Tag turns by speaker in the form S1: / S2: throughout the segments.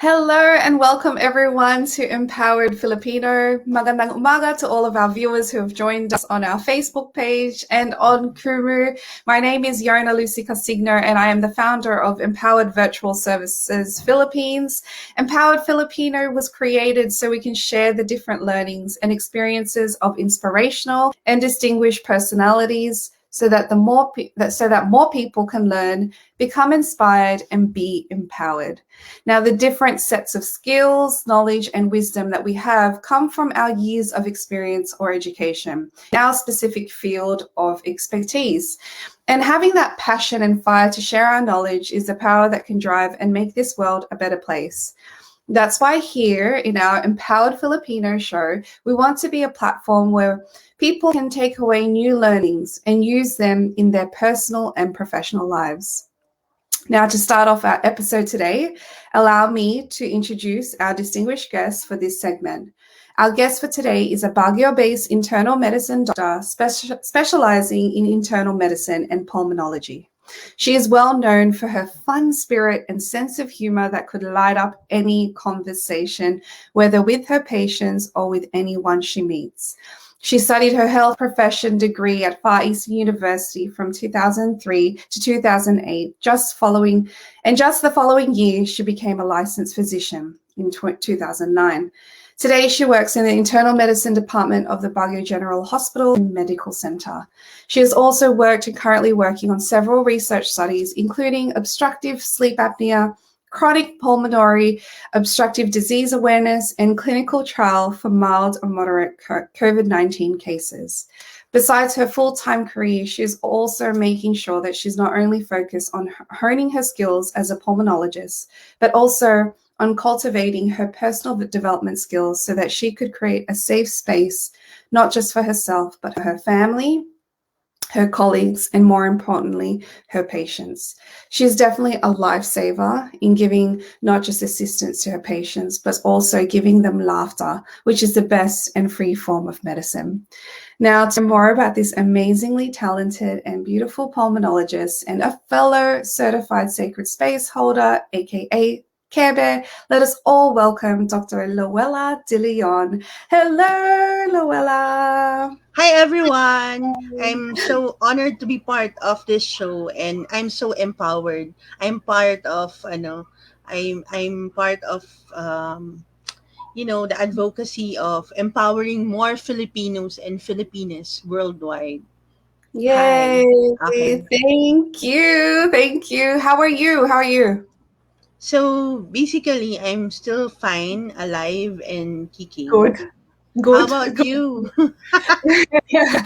S1: Hello and welcome everyone to Empowered Filipino. Magandang umaga to all of our viewers who have joined us on our Facebook page and on Kumu. My name is Yona Lucy Casigno and I am the founder of Empowered Virtual Services Philippines. Empowered Filipino was created so we can share the different learnings and experiences of inspirational and distinguished personalities so that more people can learn, become inspired, and be empowered. Now, the different sets of skills, knowledge, and wisdom that we have come from our years of experience or education, our specific field of expertise. And having that passion and fire to share our knowledge is the power that can drive and make this world a better place. That's why here in our Empowered Filipino show, we want to be a platform where people can take away new learnings and use them in their personal and professional lives. Now, to start off our episode today, allow me to introduce our distinguished guest for this segment. Our guest for today is a Baguio-based internal medicine doctor specializing in internal medicine and pulmonology. She is well known for her fun spirit and sense of humor that could light up any conversation, whether with her patients or with anyone she meets. She studied her health profession degree at Far Eastern University from 2003 to 2008. Just the following year, she became a licensed physician in 2009. Today, she works in the internal medicine department of the Baguio General Hospital and Medical Center. She has also worked and currently working on several research studies, including obstructive sleep apnea, chronic pulmonary obstructive disease awareness, and clinical trial for mild or moderate COVID-19 cases. Besides her full-time career, she's also making sure that she's not only focused on honing her skills as a pulmonologist, but also on cultivating her personal development skills so that she could create a safe space, not just for herself, but for her family, her colleagues, and more importantly, her patients. She is definitely a lifesaver in giving not just assistance to her patients, but also giving them laughter, which is the best and free form of medicine. Now, to more about this amazingly talented and beautiful pulmonologist and a fellow certified sacred space holder, aka Care Bear, let us all welcome Dr. Lowella De Leon. Hello, Lowella.
S2: Hi everyone. I'm so honored to be part of this show and I'm so empowered. I'm part of I'm part of the advocacy of empowering more Filipinos and Filipinas worldwide.
S1: Yay.
S2: Hi. Okay.
S1: Thank you. Thank you. How are you? How are you?
S2: So basically I'm still fine, alive and kicking.
S1: Good.
S2: How
S1: Good.
S2: about you?
S1: Yeah,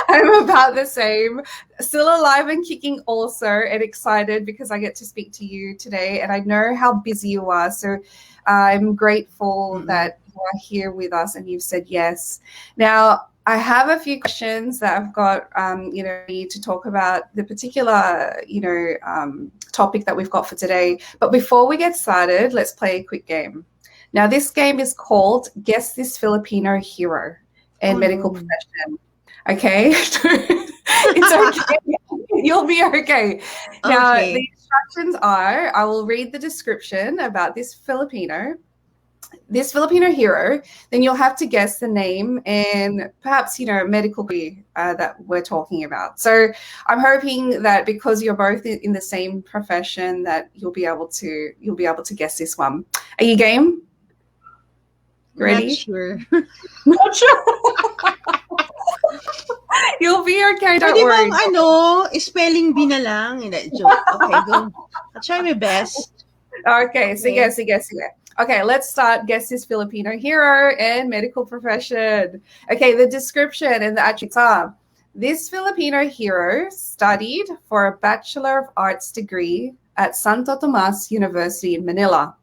S1: I'm about the same. Still alive and kicking also, and excited because I get to speak to you today. And I know how busy you are. So I'm grateful
S2: Mm-mm.
S1: that you are here with us and you've said yes. Now, I have a few questions that I've got, to talk about the particular, topic that we've got for today. But before we get started, let's play a quick game. Now, this game is called Guess This Filipino Hero and
S2: Oh
S1: Medical
S2: no.
S1: Profession. Okay? It's okay. You'll be okay. Now, the
S2: Okay.
S1: instructions are, I will read the description about this Filipino hero, then you'll have to guess the name and perhaps, medical career that we're talking about. So I'm hoping that because you're both in the same profession that you'll be able to guess this one. Are you game?
S2: Not
S1: Ready?
S2: sure.
S1: Not sure. You'll be okay, don't
S2: Pwede
S1: worry.
S2: bang spelling bee na lang? Hindi, joke. Okay, go. I'll try my best.
S1: Okay,
S2: Okay.
S1: sige. Okay, let's start. Guess this Filipino hero and medical profession. Okay, the description and the attributes are, this Filipino hero studied for a Bachelor of Arts degree at Santo Tomas University in Manila.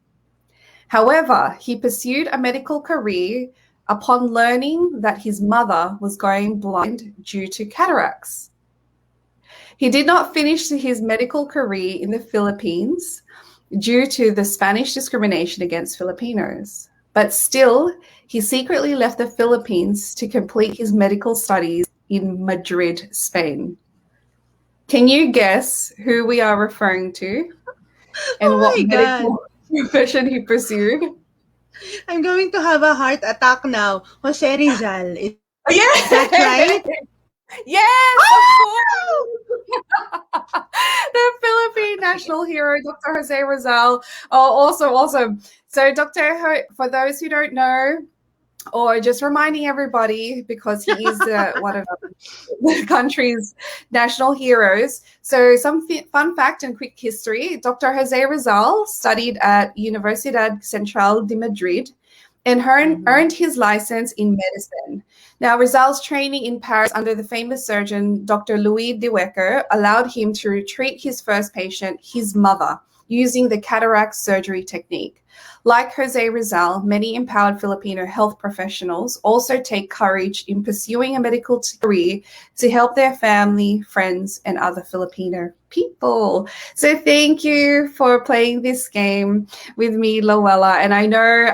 S1: However, he pursued a medical career upon learning that his mother was going blind due to cataracts. He did not finish his medical career in the Philippines due to the Spanish discrimination against Filipinos. But still, he secretly left the Philippines to complete his medical studies in Madrid, Spain. Can you guess who we are referring to? And
S2: Oh
S1: what
S2: my God.
S1: profession he pursued?
S2: I'm going to have a heart attack now. Jose Rizal, is that right?
S1: Yeah. Yes, of course. The Philippine national hero, Dr. Jose Rizal. Oh, also awesome. So, for those who don't know, or just reminding everybody, because he is one of the country's national heroes. So, some fun fact and quick history: Dr. Jose Rizal studied at Universidad Central de Madrid and
S2: Mm-hmm.
S1: earned his license in medicine. Now, Rizal's training in Paris under the famous surgeon Dr. Louis De Leon allowed him to treat his first patient, his mother, using the cataract surgery technique. Like Jose Rizal, many empowered Filipino health professionals also take courage in pursuing a medical career to help their family, friends, and other Filipino people. So thank you for playing this game with me, Lowella. And I know,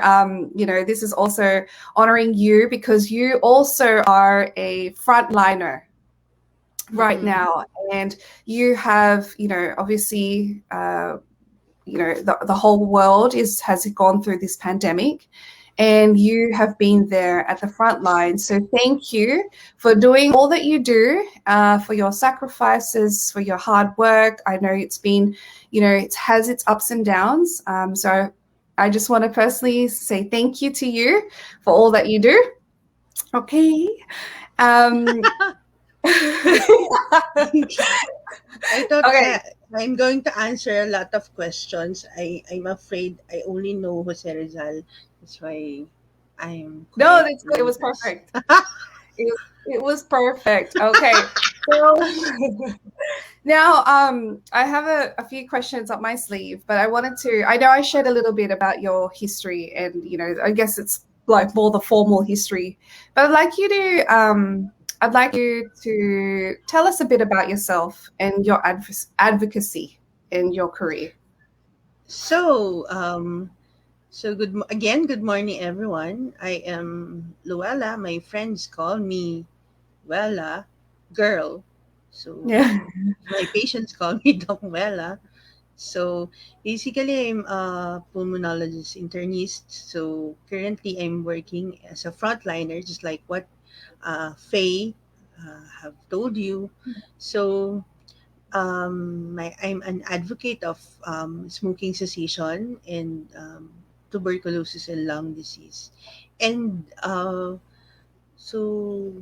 S1: this is also honoring you because you also are a frontliner right
S2: Mm-hmm.
S1: now. And you have, obviously, the whole world has gone through this pandemic, and you have been there at the front line. So thank you for doing all that you do, for your sacrifices, for your hard work. I know it's been, it has its ups and downs. So I just want to personally say thank you to you for all that you do. Okay. Um,
S2: I thought
S1: okay.
S2: I'm going to answer a lot of questions. I'm afraid I only know Jose Rizal. That's why I'm
S1: No,
S2: quiet
S1: that's good. It was
S2: nervous.
S1: perfect. It was perfect. Okay. So now I have a few questions up my sleeve, but I know I shared a little bit about your history and I guess it's like more the formal history. But I'd like you to tell us a bit about yourself and your advocacy in your career.
S2: So, again, good morning, everyone. I am Luella. My friends call me Wella, girl. So,
S1: Yeah.
S2: my patients call me Doc Wella. So basically, I'm a pulmonologist internist. So currently, I'm working as a frontliner, just like what Faye have told you. So I'm an advocate of smoking cessation and tuberculosis and lung disease. And so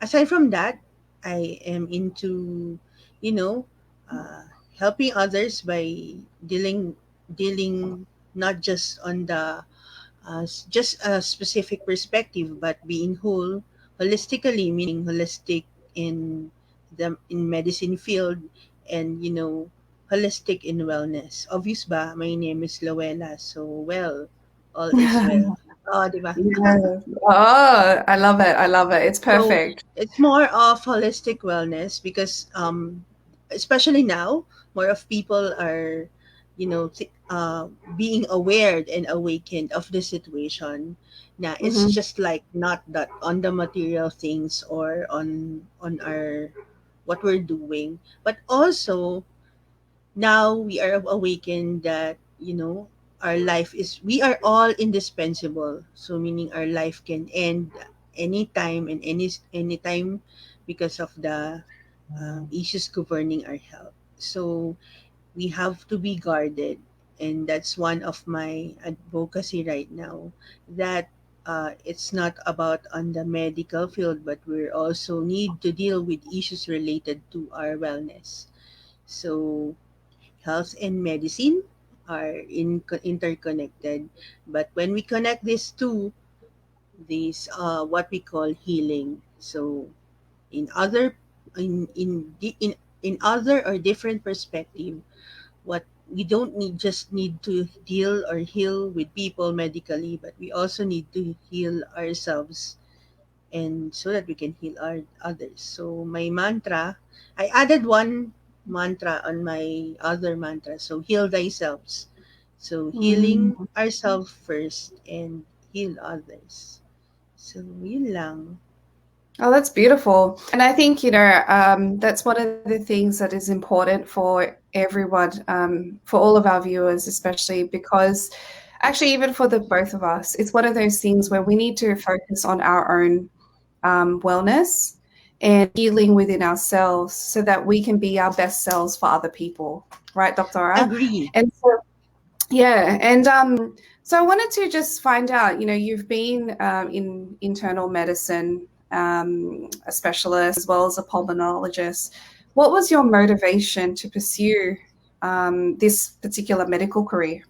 S2: aside from that, I am into, you know, uh, helping others by dealing not just on the just a specific perspective, but being whole, holistically, meaning holistic in the in medicine field, and holistic in wellness. Obvious ba? My name is Lowella, so well, all is well. Oh, di ba?
S1: Yeah. Oh, I love it. I love it. It's
S2: So
S1: perfect.
S2: it's more of holistic wellness because, especially now, more of people are, being aware and awakened of the situation. Now it's
S1: Hmm.
S2: just like not that on the material things or on our what we're doing, but also now we are awakened that our life is we are all indispensable, so meaning our life can end anytime and anytime because of the issues governing our health. So we have to be guarded, and that's one of my advocacy right now, that it's not about on the medical field, but we also need to deal with issues related to our wellness. So health and medicine are interconnected. But when we connect these two, these what we call healing. So in other in other or different perspective, what we don't need to deal or heal with people medically, but we also need to heal ourselves, and so that we can heal our others. So my mantra, I added one mantra on my other mantra. So heal thyself. So healing
S1: Mm.
S2: ourselves first and heal others. So yun lang.
S1: Oh, that's beautiful. And I think, that's one of the things that is important for everyone, for all of our viewers, especially because actually, even for the both of us, it's one of those things where we need to focus on our own wellness and healing within ourselves so that we can be our best selves for other people. Right, Doctora?
S2: Agree.
S1: And so, yeah, and so I wanted to just find out, you've been in internal medicine, a specialist as well as a pulmonologist. What was your motivation to pursue this particular medical career?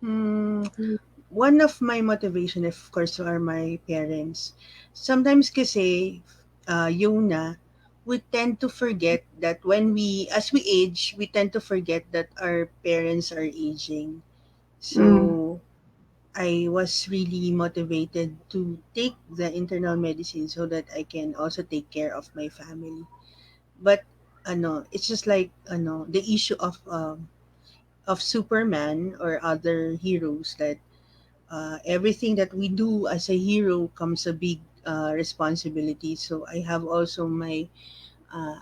S2: Hmm. One of my motivation, of course, are my parents. Sometimes kasi, Yona, we tend to forget that as we age, we tend to forget that our parents are aging.
S1: Mm,
S2: So, I was really motivated to take the internal medicine so that I can also take care of my family. But, it's just like, the issue of Superman or other heroes that everything that we do as a hero comes a big responsibility. So I have also my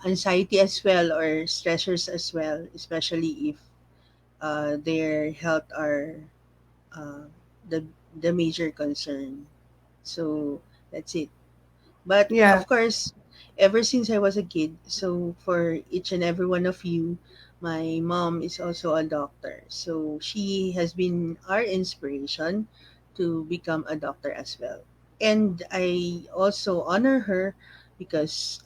S2: anxiety as well or stressors as well, especially if their health are uh, the the major concern. So that's it. But
S1: yeah.
S2: of course, ever since I was a kid, so for each and every one of you, my mom is also a doctor. So she has been our inspiration to become a doctor as well. And I also honor her because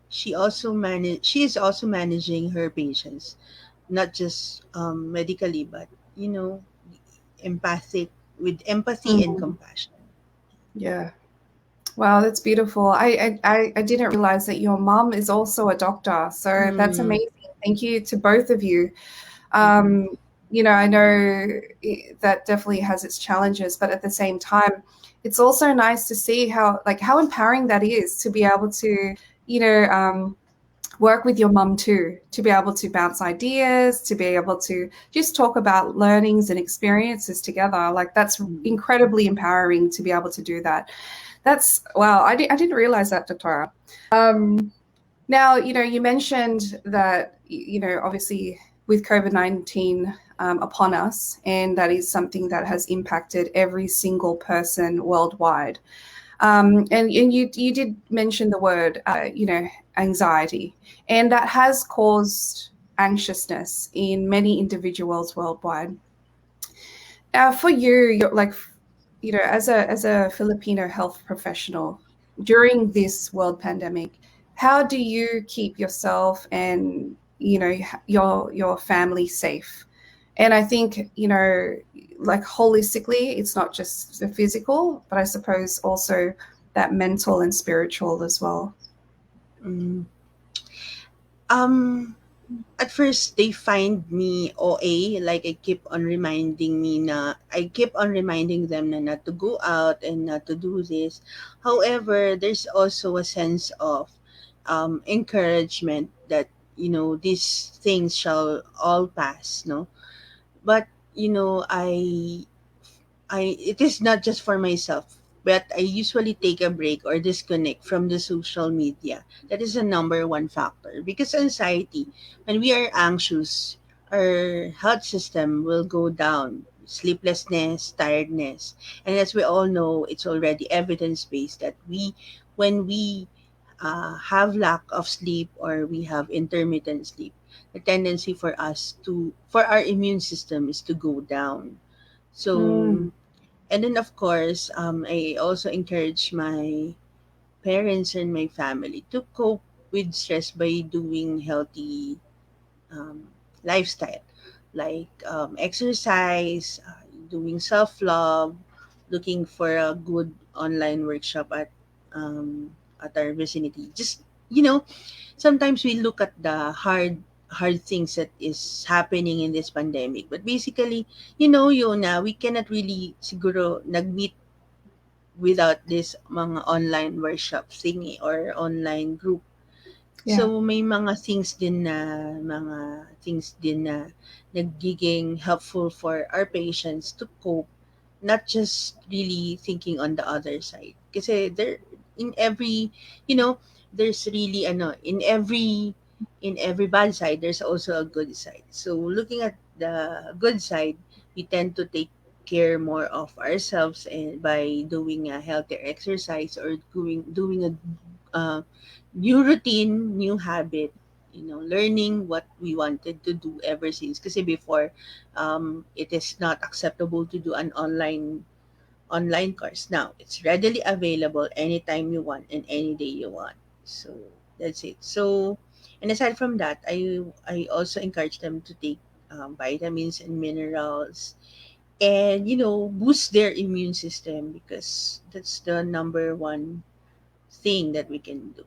S2: she is also managing her patients, not just medically, but you know, empathic with empathy and
S1: Mm,
S2: compassion.
S1: yeah. Wow, that's beautiful. I didn't realize that your mom is also a doctor. So that's
S2: Mm,
S1: amazing. Thank you to both of you.
S2: mm-mm,
S1: Um, I know that definitely has its challenges, but at the same time, it's also nice to see how empowering that is to be able to, you know, um, work with your mum too, to be able to bounce ideas, to be able to just talk about learnings and experiences together. Like that's
S2: mm.
S1: incredibly empowering to be able to do that. That's wow. I didn't realize that, Doctora. Um, Now, you mentioned that, obviously with COVID-19 upon us, and that is something that has impacted every single person worldwide. And you did mention the word, anxiety, and that has caused anxiousness in many individuals worldwide. For you, you're like, as a Filipino health professional during this world pandemic, how do you keep yourself and your family safe? And I think like holistically, it's not just the physical, but I suppose also that mental and spiritual as well.
S2: Mm. Um, at first they find me OA, like I keep on reminding them na not to go out and not to do this. However, there's also a sense of encouragement that these things shall all pass, no? But it is not just for myself, but I usually take a break or disconnect from the social media. That is the number one factor because anxiety, when we are anxious, our health system will go down. Sleeplessness, tiredness, and as we all know, it's already evidence based that when we have lack of sleep or we have intermittent sleep, the tendency for our immune system is to go down. So
S1: Mm,
S2: and then, of course, I also encourage my parents and my family to cope with stress by doing healthy um, lifestyle, like exercise, doing self love, looking for a good online workshop at our vicinity. Just sometimes we look at the hard things that is happening in this pandemic, but basically, Yona, we cannot really siguro nag-meet without this mga online workshop thingy or online group.
S1: yeah.
S2: So may mga things din na nagiging helpful for our patients to cope, not just really thinking on the other side. Kasi in every, you know, there's really in every bad side there's also a good side. So looking at the good side, we tend to take care more of ourselves, and by doing a healthier exercise or doing a new routine, new habit, learning what we wanted to do ever since. Because before, it is not acceptable to do an online course. Now it's readily available anytime you want and any day you want. So that's it. So, and aside from that, I also encourage them to take vitamins and minerals, and boost their immune system, because that's the number one thing that we can do.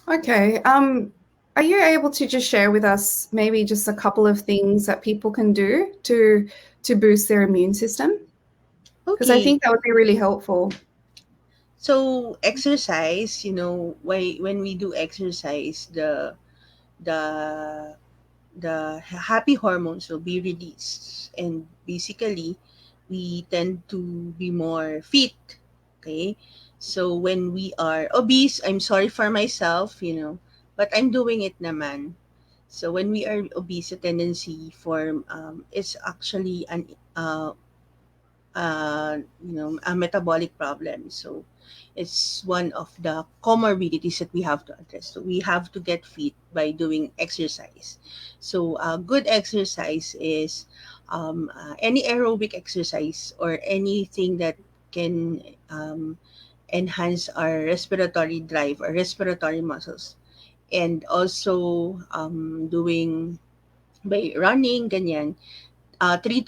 S1: Okay. Are you able to just share with us maybe just a couple of things that people can do to boost their immune system? Because I
S2: Okay.
S1: think that would be really helpful.
S2: So exercise, when we do exercise, the happy hormones will be released, and basically we tend to be more fit. Okay, so when we are obese, I'm sorry for myself, but I'm doing it naman. So when we are obese, a tendency for it's actually a metabolic problem. So it's one of the comorbidities that we have to address. So we have to get fit by doing exercise. So good exercise is any aerobic exercise or anything that can enhance our respiratory drive or respiratory muscles. And also doing by running, ganyan, 3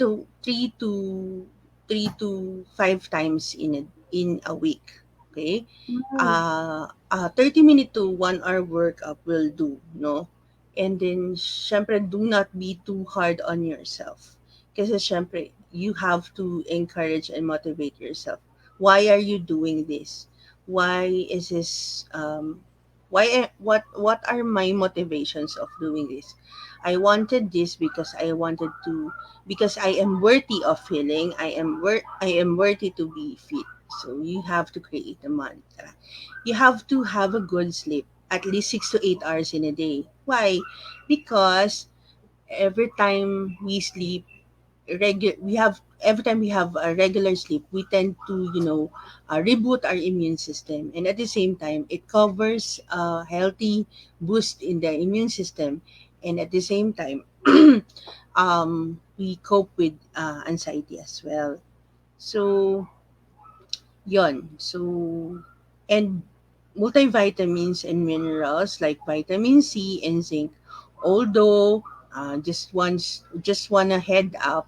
S2: to 5 times in a week. Okay,
S1: Mm.
S2: 30 minute to 1 hour workout will do, no? And then syempre do not be too hard on yourself, kasi syempre you have to encourage and motivate yourself. Why are you doing this? Why is this what are my motivations of doing this? I wanted this because I am worthy of healing. I am worthy to be fit. So you have to create a mantra. You have to have a good sleep, at least 6 to 8 hours in a day. Why? Because every time we sleep, we have every time we have a regular sleep, we tend to reboot our immune system, and at the same time it covers a healthy boost in the immune system, and at the same time we cope with anxiety as well. So yon. So, and multivitamins and minerals like vitamin C and zinc. Although, just wanna head up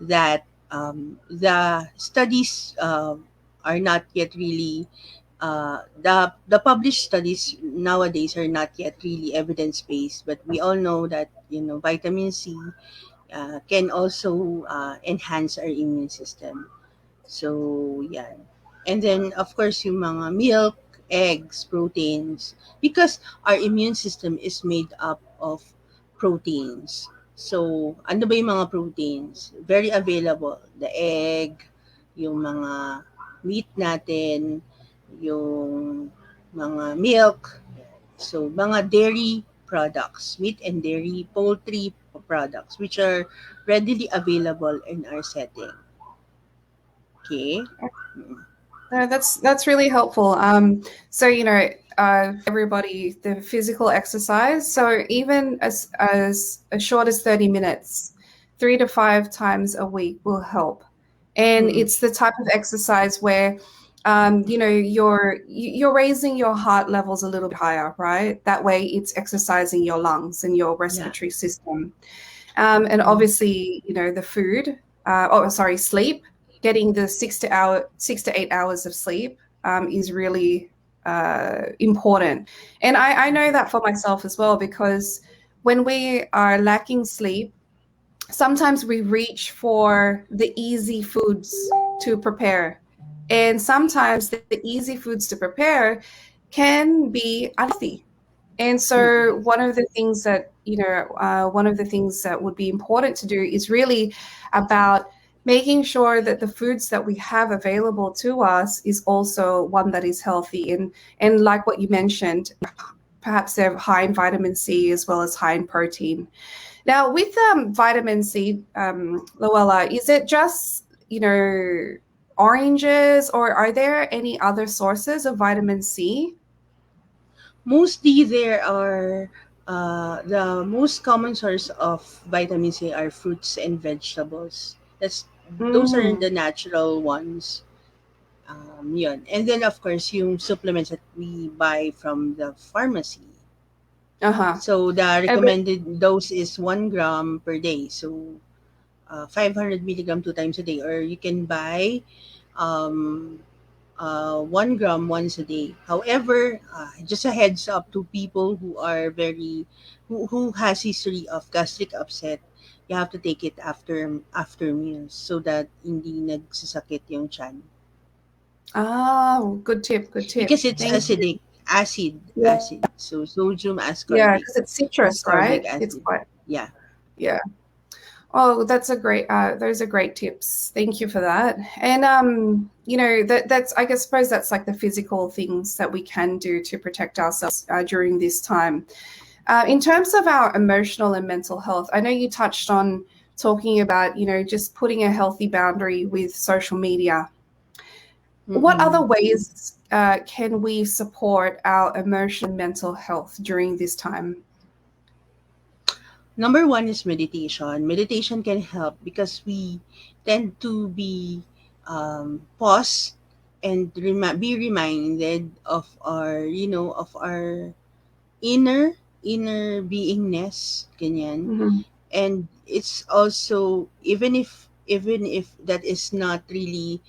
S2: that the studies are not yet really the published studies nowadays are not yet really evidence based, but we all know that vitamin C can also enhance our immune system. So, yan. And then, of course, yung mga milk, eggs, proteins, because our immune system is made up of proteins. So, ano ba yung mga proteins? Very available. The egg, yung mga meat natin, yung mga milk. So, mga dairy products, meat and dairy, poultry products, which are readily available in our setting. Okay? Mm.
S1: No, that's really helpful. So everybody, the physical exercise. So even as short as 30 minutes, 3 to 5 times a week will help. And
S2: Mm.
S1: it's the type of exercise where, you're raising your heart levels a little bit higher, right? That way, it's exercising your lungs and your
S2: Yeah.
S1: respiratory system. And
S2: Mm.
S1: obviously, the food, sleep, getting the 6 to 8 hours of sleep is really important. And I know that for myself as well, because when we are lacking sleep, sometimes we reach for the easy foods to prepare. And sometimes the easy foods to prepare can be unhealthy. And so
S2: Mm.
S1: one of the things that would be important to do is really about making sure that the foods that we have available to us is also one that is healthy, and like what you mentioned, perhaps they're high in vitamin C as well as high in protein. Now, with vitamin C, Louella, is it just, oranges, or are there any other sources of vitamin C?
S2: Mostly there are the most common source of vitamin C are fruits and vegetables. Those are
S1: Mm,
S2: the natural ones. Yun. And then of course yung supplements that we buy from the pharmacy.
S1: uh-huh.
S2: So the
S1: And with,
S2: recommended dose is 1 gram per day. So 500 milligram 2 times a day, or you can buy um, 1 gram once a day. However, just a heads up to people who are who has history of gastric upset, you have to take it after meals so that hindi nagsasakit yung chan.
S1: good tip, good tip.
S2: Because it's
S1: Thank you.
S2: acidic,
S1: Yeah,
S2: acid. So sodium
S1: yeah,
S2: ascorbic,
S1: because it's citrus,
S2: ascorbic
S1: right? It's
S2: acid.
S1: quite,
S2: Yeah.
S1: yeah. Oh, that's a great. Those are great tips. Thank you for that. And that's, I guess, suppose that's like the physical things that we can do to protect ourselves during this time. In terms of our emotional and mental health, I know you touched on talking about, just putting a healthy boundary with social media. What other
S2: Mm-mm.
S1: ways can we support our emotional and mental health during this time?
S2: Number one is meditation. Meditation can help because we tend to be pause and be reminded of our inner beingness, ganyan.
S1: Mm-hmm.
S2: And it's also, even if that is not really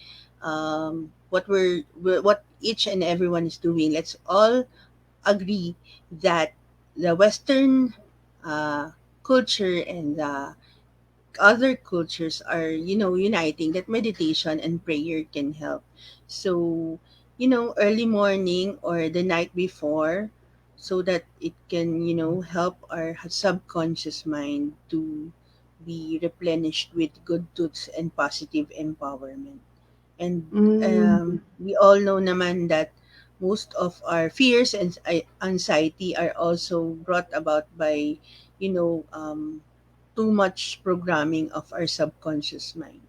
S2: what each and everyone is doing, let's all agree that the Western uh, culture and the other cultures are, uniting that meditation and prayer can help. So, early morning or the night before, so that it can, help our subconscious mind to be replenished with good thoughts and positive empowerment. And
S1: Mm.
S2: we all know naman that most of our fears and anxiety are also brought about by, you know, um, too much programming of our subconscious mind.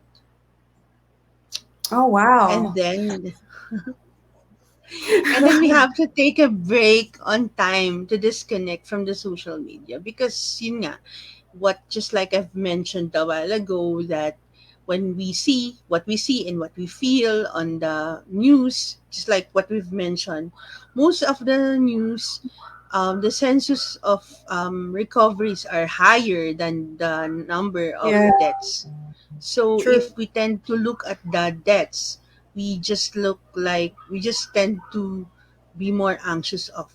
S1: Oh,
S2: And
S1: wow.
S2: then and then we have to take a break on time to disconnect from the social media, because yun nga, what just like I've mentioned a while ago, that when we see what we see and what we feel on the news, just like what we've mentioned, most of the news, the census of recoveries are higher than the number of
S1: Yeah,
S2: deaths. So
S1: true.
S2: if we tend to look at the deaths, we just tend to be more anxious of,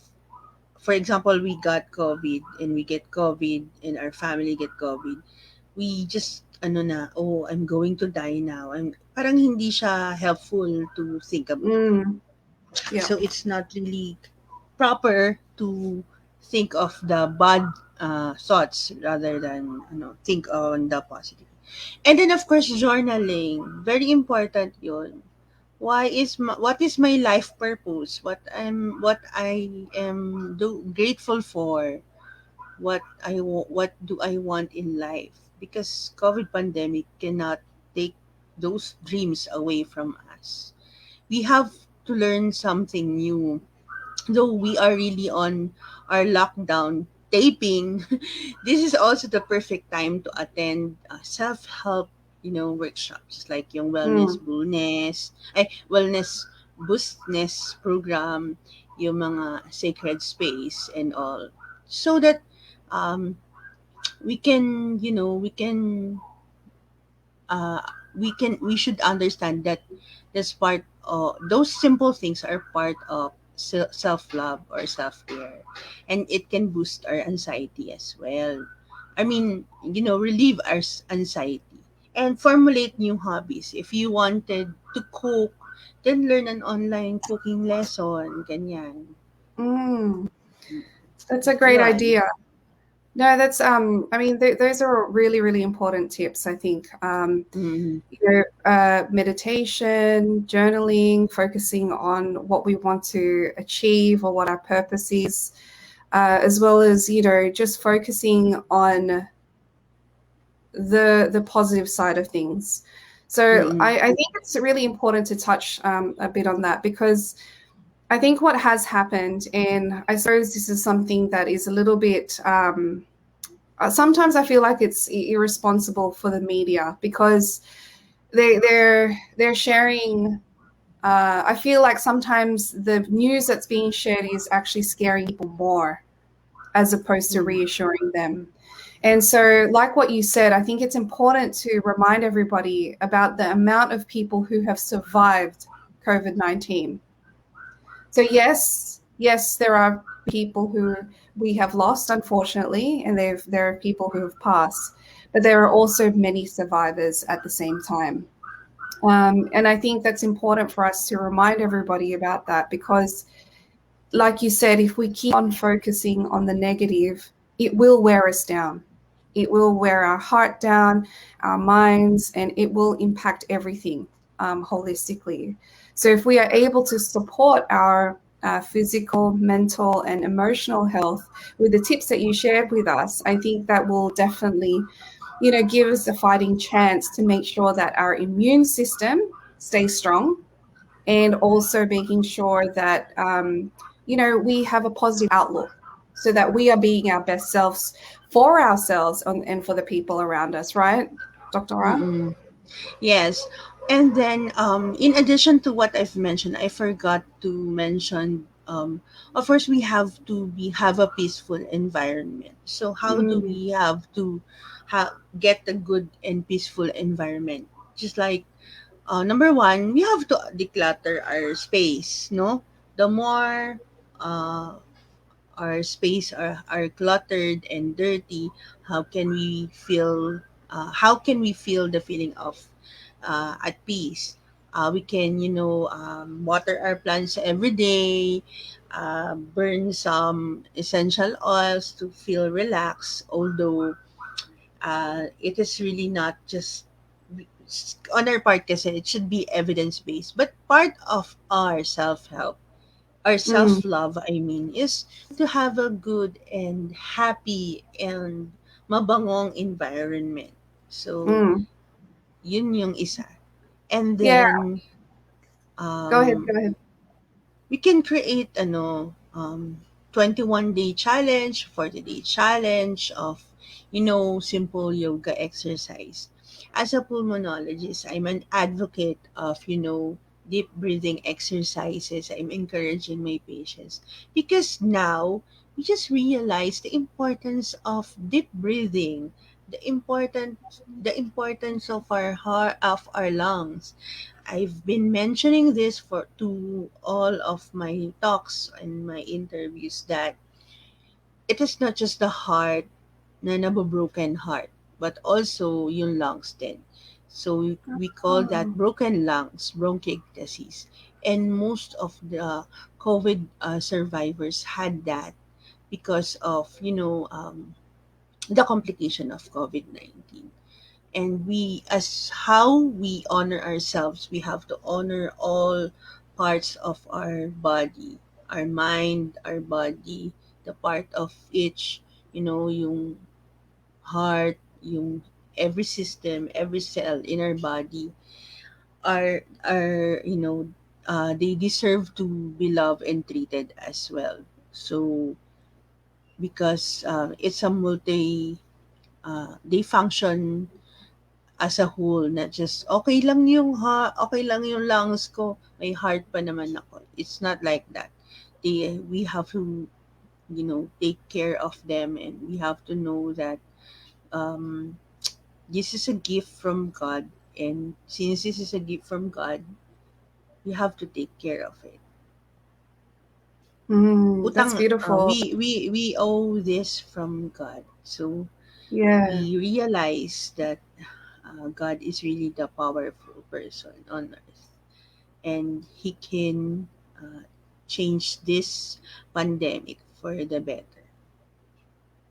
S2: for example, we got COVID and we get COVID and our family get COVID, we just ano na, oh, I'm going to die now. Parang hindi siya helpful to think about.
S1: Mm, yeah.
S2: So it's not really proper to think of the bad thoughts rather than think on the positive. And then of course journaling, very important yun. What is my life purpose? What I am grateful for? What do I want in life? Because COVID pandemic cannot take those dreams away from us. We have to learn something new. Though we are really on our lockdown taping, this is also the perfect time to attend self-help, workshops like yung
S1: Mm.
S2: wellness boostness program, yung mga sacred space and all, so that um, uh, we should understand that this part those simple things are part of self-love or self-care, and it can boost our anxiety as well. I mean, relieve our anxiety and formulate new hobbies. If you wanted to cook, then learn an online cooking lesson, ganyan.
S1: Mm. That's a great
S2: Yun.
S1: idea. No, that's I mean those are really really important tips. I think
S2: Mm-hmm.
S1: meditation, journaling, focusing on what we want to achieve or what our purpose is, as well as just focusing on the positive side of things. So
S2: Mm-hmm.
S1: I think it's really important to touch a bit on that because I think what has happened, and I suppose this is something that is a little bit. Sometimes I feel like it's irresponsible for the media because they're sharing. I feel like sometimes the news that's being shared is actually scaring people more as opposed to reassuring them. And so, like what you said, I think it's important to remind everybody about the amount of people who have survived COVID-19. So yes, there are people who we have lost, unfortunately, and there are people who have passed, but there are also many survivors at the same time. And I think that's important for us to remind everybody about that because, like you said, if we keep on focusing on the negative, it will wear us down. It will wear our heart down, our minds, and it will impact everything holistically. So, if we are able to support our physical, mental, and emotional health with the tips that you shared with us, I think that will definitely, give us a fighting chance to make sure that our immune system stays strong and also making sure that we have a positive outlook so that we are being our best selves for ourselves and for the people around us, right, Dr. Ra?
S2: Mm-mm. Yes. And then, in addition to what I've mentioned, I forgot to mention, of course, we have to have a peaceful environment. So, how do
S1: Mm,
S2: we have to get a good and peaceful environment? Just like, number one, we have to declutter our space, no? The more uh, our space are cluttered and dirty, how can we feel the feeling of at peace? We can, water our plants every day, burn some essential oils to feel relaxed, although it is really not just on our part kasi it should be evidence based, but part of our self-help, our
S1: mm,
S2: self-love, I mean, is to have a good and happy and mabangong environment. So,
S1: mm.
S2: yun yung isa. And
S1: Yeah,
S2: then,
S1: go ahead,
S2: um,
S1: go ahead.
S2: we can create 21-day challenge, 40-day challenge of simple yoga exercise. As a pulmonologist, I'm an advocate of deep breathing exercises. I'm encouraging my patients because now we just realize the importance of deep breathing, the importance of our heart, of our lungs. I've been mentioning this for to all of my talks and my interviews that it is not just the heart na nabobroken heart, but also yung lungs din. So we call that
S1: Oh,
S2: broken lungs, bronchiectasis. And most of the COVID survivors had that because of, the complication of COVID-19. And we, as how we honor ourselves, we have to honor all parts of our body, our mind, our body, the part of each, yung heart, yung every system, every cell in our body are they deserve to be loved and treated as well. So because it's a multi they function as a whole, not just okay lang yung lungs ko, may heart pa naman ako. It's not like that. We have to, take care of them, and we have to know that um, this is a gift from God, and since this is a gift from God, we have to take care of it.
S1: that's beautiful.
S2: We owe this from God. So
S1: Yeah.
S2: we realize that God is really the powerful person on earth, and he can change this pandemic for the better.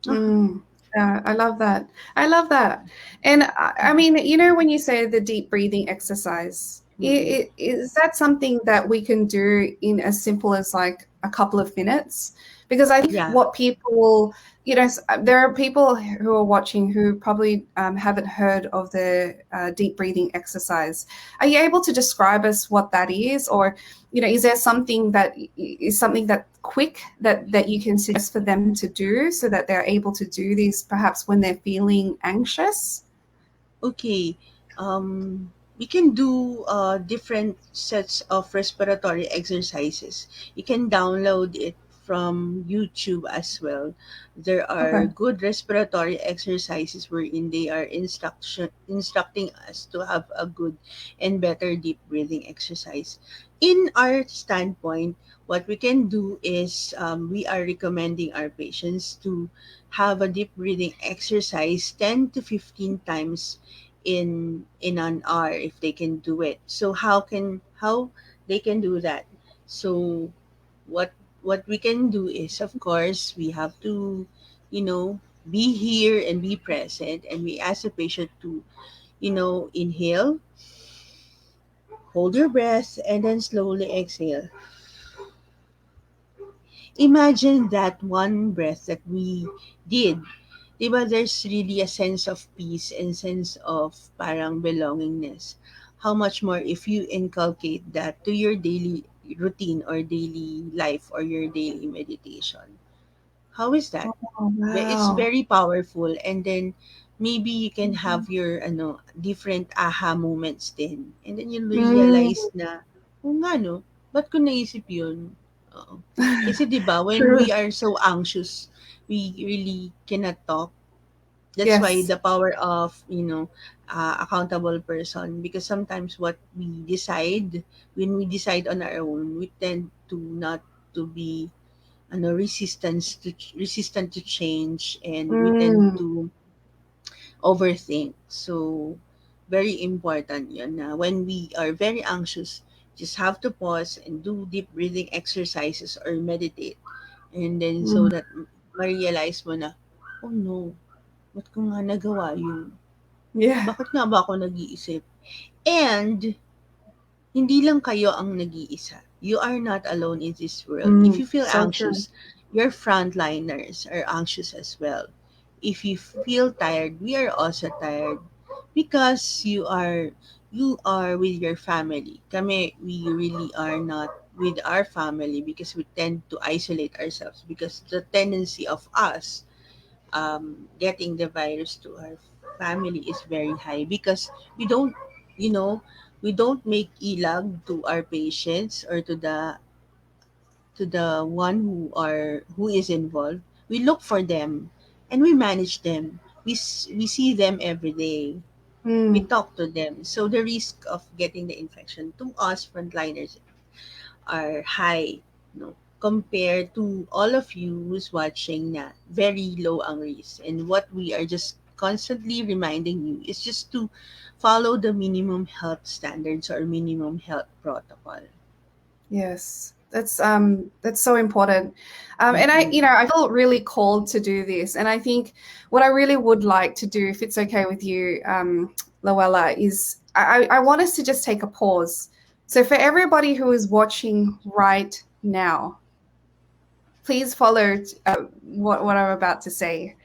S2: Ah,
S1: Mm. Yeah, I love that. I love that. And I mean, when you say the deep breathing exercise,
S2: Mm-mm.
S1: is that something that we can do in as simple as like a couple of minutes? Because I think
S2: Yeah.
S1: what people, there are people who are watching who probably haven't heard of the deep breathing exercise. Are you able to describe us what that is, or is there something that quick that you can suggest for them to do so that they're able to do this perhaps when they're feeling anxious?
S2: Okay. We can do different sets of respiratory exercises. You can download it from YouTube as well. There are
S1: Okay.
S2: good respiratory exercises wherein they are instructing us to have a good and better deep breathing exercise. In our standpoint, what we can do is we are recommending our patients to have a deep breathing exercise 10 to 15 times in an hour if they can do it. So how they can do that? So what what we can do is, of course, we have to, be here and be present, and we ask the patient to, inhale, hold your breath, and then slowly exhale. Imagine that one breath that we did. Diba, there's really a sense of peace and sense of parang belongingness. How much more if you inculcate that to your daily routine or daily life or your daily meditation? How is that?
S1: Oh,
S2: It's
S1: wow.
S2: very powerful, and then maybe you can have your different aha moments din. And then you
S1: Mm,
S2: realize na, oh nga no, ba't ko naisip yun? Oo. Kasi 'di ba when
S1: true.
S2: we are so anxious, we really cannot talk. That's why
S1: Yes.
S2: the power of, accountable person, because sometimes what we decide, when we decide on our own, we tend to not to be resistant to change, and we tend
S1: Mm,
S2: to overthink. So very important yun na when we are very anxious, just have to pause and do deep breathing exercises or meditate, and then so
S1: mm,
S2: that ma-realize mo na, oh no, ba't ko nga nagawa yun?
S1: yeah.
S2: Bakit nga ba ako nag-iisip? And hindi lang kayo ang nag-iisa. You are not alone in this world. If you feel
S1: So true.
S2: anxious, your frontliners are anxious as well. If you feel tired, we are also tired because you are with your family. Kami, we really are not with our family because we tend to isolate ourselves, because the tendency of us getting the virus to our family is very high, because we don't you know we don't make ilag to our patients or to the one who is involved. We look for them and we manage them. We see them every day. We
S1: Mm,
S2: talk to them, so the risk of getting the infection to us frontliners are high, no, compared to all of you who's watching, na very low ang risk. And what we are just constantly reminding you is just to follow the minimum health standards or minimum health protocol.
S1: yes. That's so important. And I,
S2: Mm-mm.
S1: I feel really called to do this. And I think what I really would like to do, if it's okay with you, Lowella, is I want us to just take a pause. So for everybody who is watching right now, please follow what I'm about to say.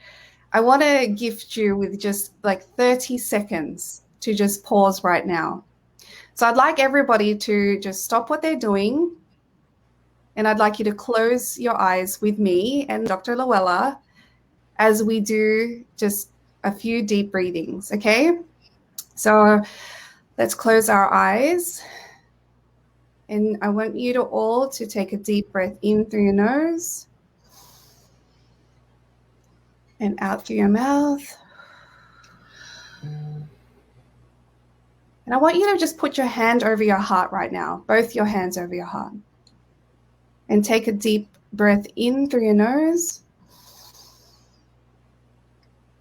S1: I want to gift you with just like 30 seconds to just pause right now. So I'd like everybody to just stop what they're doing, and I'd like you to close your eyes with me and Dr. Lowella as we do just a few deep breathings, okay? So let's close our eyes. And I want you to all to take a deep breath in through your nose and out through your mouth. And I want you to just put your hand over your heart right now, both your hands over your heart. And take a deep breath in through your nose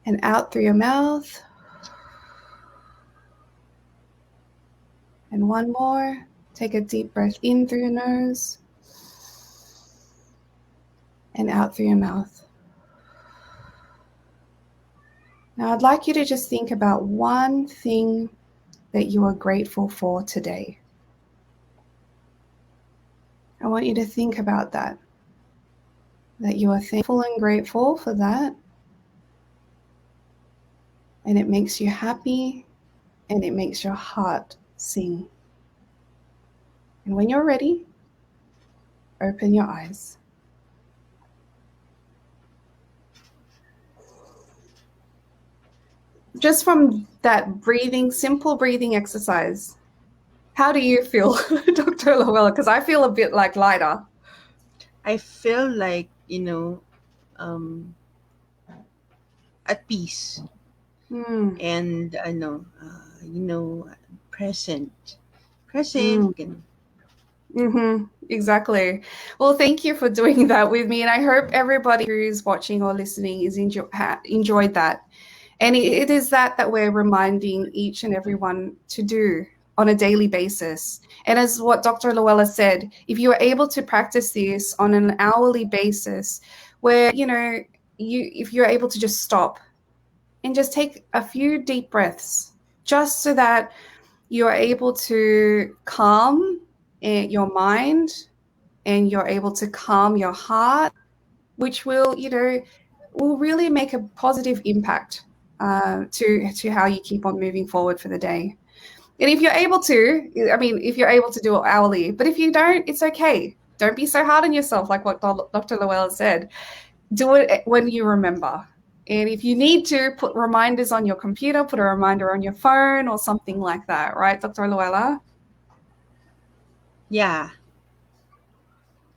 S1: and out through your mouth. And one more. Take a deep breath in through your nose and out through your mouth. Now, I'd like you to just think about one thing that you are grateful for today. I want you to think about that you are thankful and grateful for that, and it makes you happy and it makes your heart sing. And when you're ready, open your eyes. Just from that breathing, simple breathing exercise, how do you feel, Dr. Lowella? Because I feel a bit like lighter.
S2: I feel like, um, at peace,
S1: Mm,
S2: and present.
S1: mm.
S2: Present, ganun.
S1: Exactly. Well, thank you for doing that with me, and I hope everybody who's watching or listening is enjoyed that. And it is that we're reminding each and everyone to do on a daily basis. And as what Dr. Lowella said, if you are able to practice this on an hourly basis, where if you're able to just stop and just take a few deep breaths, just so that you are able to calm your mind and you're able to calm your heart, which will really make a positive impact to how you keep on moving forward for the day. And if you're able to, I mean, if you're able to do it hourly, but if you don't, it's okay. Don't be so hard on yourself, like what Dr. Lowell said. Do it when you remember. And if you need to, put reminders on your computer, put a reminder on your phone or something like that, right, Dr. Luella?
S2: Yeah,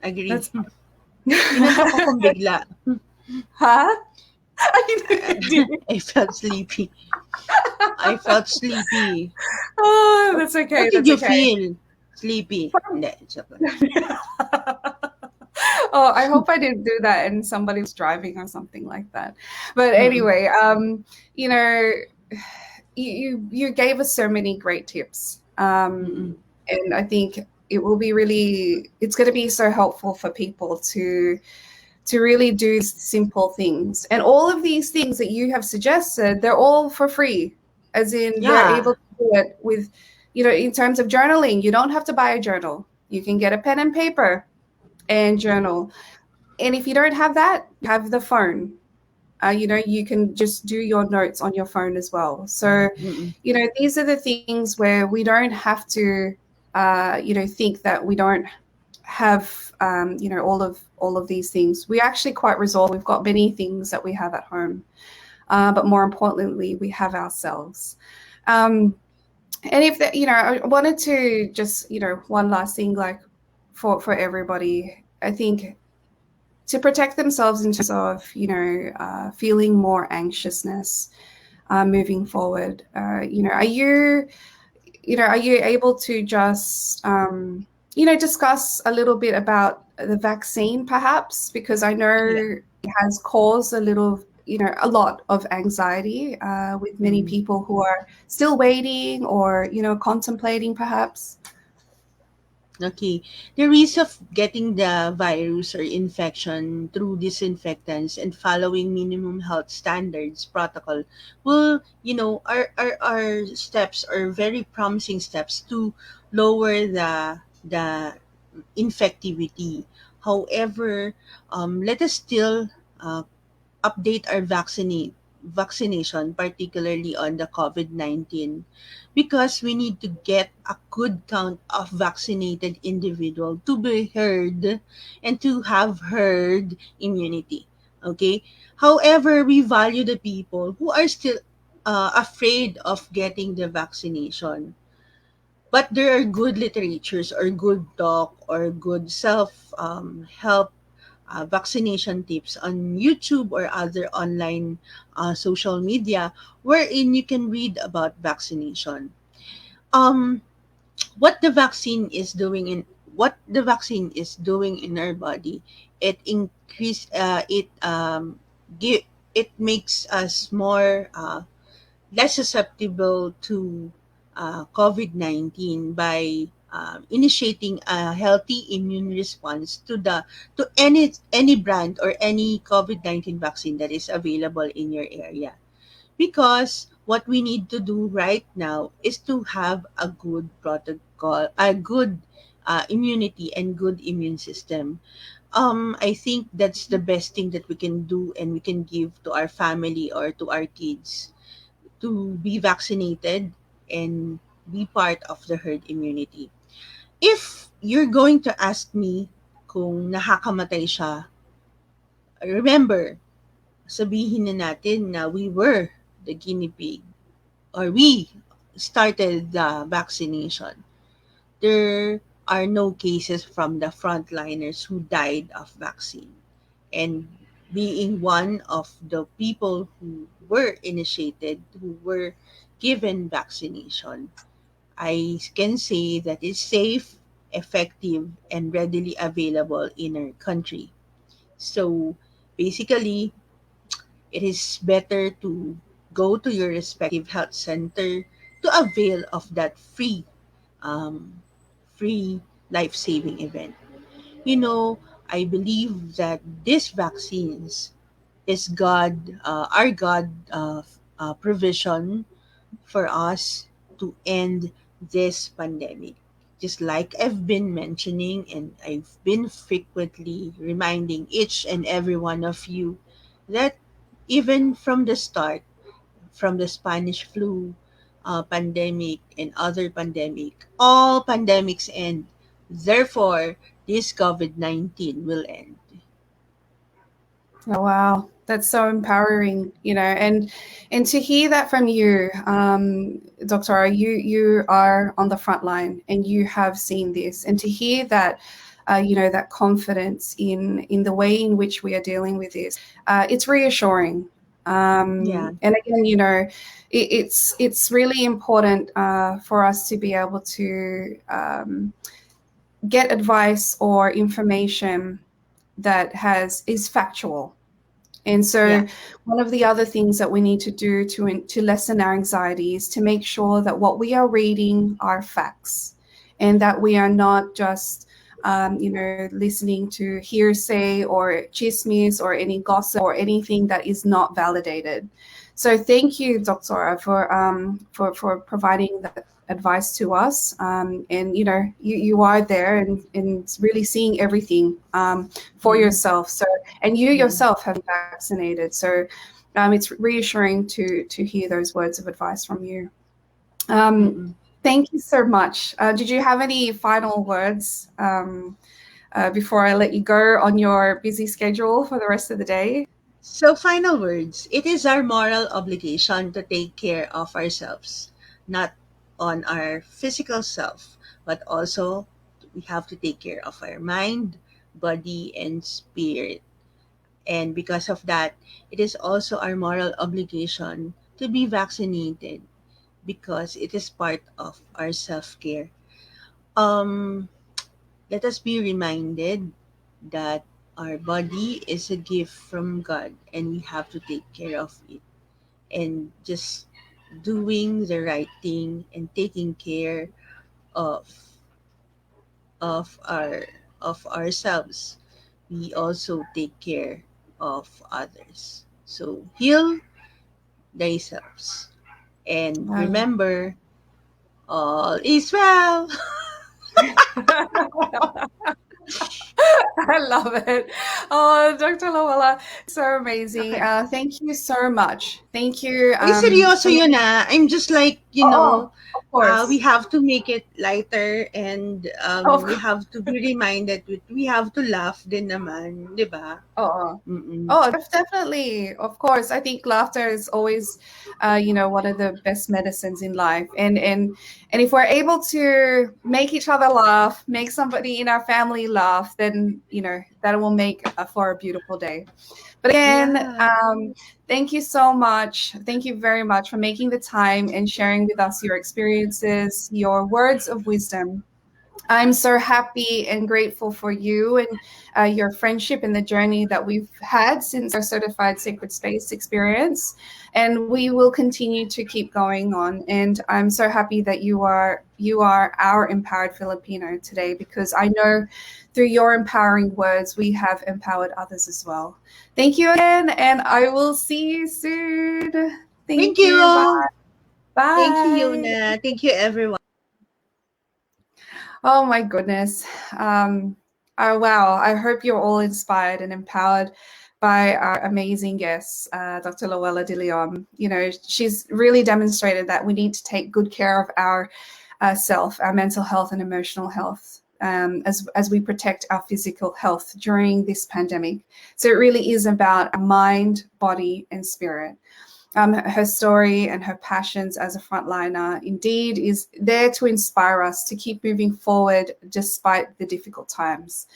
S2: agree.
S1: That's
S2: Inantok akong bigla.
S1: huh?
S2: I felt sleepy. I felt sleepy.
S1: Oh,
S2: What
S1: that's okay.
S2: what did
S1: That's
S2: you
S1: okay.
S2: feel? Sleepy? Hindi, joke lang.
S1: Oh, I hope I didn't do that and somebody was driving or something like that. But
S2: Mm-mm.
S1: anyway, you know, you gave us so many great tips.
S2: Mm-mm.
S1: And I think it's going to be so helpful for people to really do simple things. And all of these things that you have suggested, they're all for free, as in we're
S2: Yeah.
S1: able to do it with, in terms of journaling, you don't have to buy a journal. You can get a pen and paper and journal. And if you don't have that, you have the phone. You can just do your notes on your phone as well. So,
S2: Mm-mm.
S1: these are the things where we don't have to, think that we don't have, all of these things. We're actually quite resolved. We've got many things that we have at home, but more importantly, we have ourselves. Um, and I wanted to just, one last thing, like for everybody, I think to protect themselves in terms of, feeling more anxiousness moving forward. Are you able to just, discuss a little bit about the vaccine, perhaps? Because I
S2: Yeah.
S1: know it has caused a lot of anxiety with many
S2: Mm.
S1: people who are still waiting or, contemplating, perhaps.
S2: Okay. The risk of getting the virus or infection through disinfectants and following minimum health standards protocol will, our steps are very promising steps to lower the infectivity. However, let us still uh, update our vaccination, particularly on the COVID-19, because we need to get a good count of vaccinated individual to be heard and to have herd immunity. Okay. However, we value the people who are still afraid of getting the vaccination. But there are good literatures or good talk or good self help vaccination tips on YouTube or other online social media wherein you can read about vaccination. Um, what the vaccine is doing in our body, give it makes us more less susceptible to COVID-19 by initiating a healthy immune response to any brand or any COVID-19 vaccine that is available in your area. because what we need to do right now is to have a good protocol, a good immunity and good immune system. I think that's the best thing that we can do and we can give to our family or to our kids, to be vaccinated and be part of the herd immunity. If you're going to ask me kung nakakamatay siya, remember, sabihin na natin na we were the guinea pig, or we started the vaccination. There are no cases from the frontliners who died of vaccine. And being one of the people who were initiated, who were given vaccination, I can say that it's safe, effective, and readily available in our country. So basically, it is better to go to your respective health center to avail of that um, free life-saving event. You know, I believe that these vaccines is our God provision for us to end this pandemic. Just like I've been mentioning, and I've been frequently reminding each and every one of you that even from the start, from the Spanish flu pandemic and other pandemic, all pandemics end. Therefore, this COVID-19 will end.
S1: Oh, wow, that's so empowering, and to hear that from you, Dr. You are on the front line and you have seen this, and to hear that, that confidence in the way in which we are dealing with this, it's reassuring.
S2: Yeah,
S1: And again, it's really important for us to be able to get advice or information that is factual. And
S2: yeah,
S1: so, one of the other things that we need to do to lessen our anxiety is to make sure that what we are reading are facts, and that we are not just, listening to hearsay or chismes or any gossip or anything that is not validated. So, thank you, Doctora, for providing that advice to us. And you are there and really seeing everything for
S2: mm-mm,
S1: yourself. So, and you
S2: mm-mm,
S1: yourself have been vaccinated. So it's reassuring to hear those words of advice from you. Um,
S2: mm-mm.
S1: Thank you so much. Did you have any final words before I let you go on your busy schedule for the rest of the day?
S2: So, final words. It is our moral obligation to take care of ourselves, not on our physical self, but also we have to take care of our mind, body, and spirit. And because of that, it is also our moral obligation to be vaccinated because it is part of our self care. Um, Let us be reminded that our body is a gift from God and we have to take care of it. And just doing the right thing and taking care of of our of ourselves, we also take care of others. So heal thyself and
S1: Um,
S2: remember, all is well.
S1: I love it. Oh, Dr. Lowella, so amazing.
S2: Okay.
S1: Thank you so much. Thank you
S2: Uy, seryoso
S1: for
S2: yun ah. I'm just like,
S1: oh, of
S2: we
S1: course.
S2: have to make it lighter and
S1: Of
S2: we have to be reminded that we have to laugh din naman, di ba?
S1: Oh,
S2: Mm-mm.
S1: oh, definitely. Of course, I think laughter is always, one of the best medicines in life. And if we're able to make each other laugh, make somebody in our family laugh, then that will make for a beautiful day. But again,
S2: Yeah.
S1: thank you so much. Thank you very much for making the time and sharing with us your experiences, your words of wisdom. I'm so happy and grateful for you and your friendship and the journey that we've had since our certified sacred space experience. And we will continue to keep going on. And I'm so happy that you are our empowered Filipino today, because I know through your empowering words we have empowered others as well. Thank you again, and I will see you soon.
S2: Thank
S1: Thank you. Bye.
S2: you. Thank you,
S1: Bye.
S2: Yuna. Thank you, everyone.
S1: Oh my goodness. Oh, wow. I hope you're all inspired and empowered by our amazing guest, Dr. Lowella De Leon. You know, she's really demonstrated that we need to take good care of our self, our mental health and emotional health, as we protect our physical health during this pandemic. So it really is about our mind, body, and spirit. Her story and her passions as a frontliner indeed is there to inspire us to keep moving forward despite the difficult times.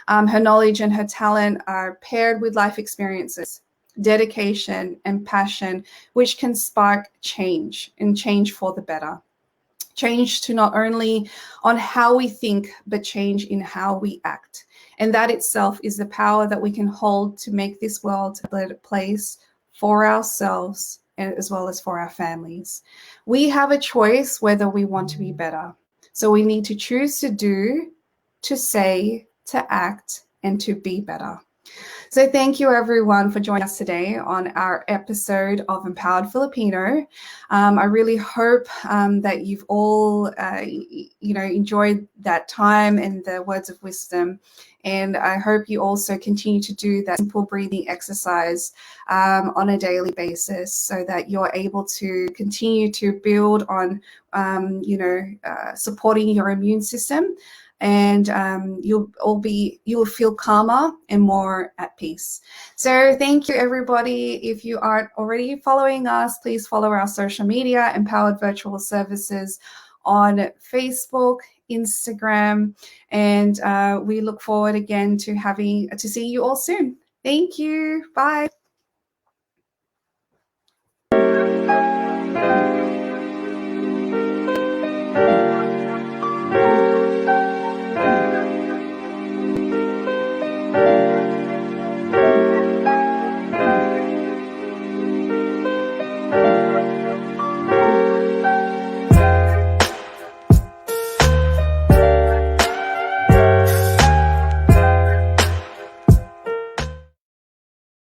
S1: Her knowledge and her talent are paired with life experiences, dedication, and passion, which can spark change and change for the better. Change to not only on how we think, but change in how we act. And that itself is the power that we can hold to make this world a better place for ourselves and as well as for our families. We have a choice whether we want to be better. So we need to choose to do, to say, to act, and to be better. So thank you everyone for joining us today on our episode of Empowered Filipino. I really hope that you've all, enjoyed that time and the words of wisdom. And I hope you also continue to do that simple breathing exercise on a daily basis so that you're able to continue to build on, supporting your immune system, and you'll feel calmer and more at peace. So thank you everybody. If you aren't already following us, please follow our social media, Empowered Virtual Services, on Facebook, Instagram, and we look forward again to see you all soon. Thank you. Bye.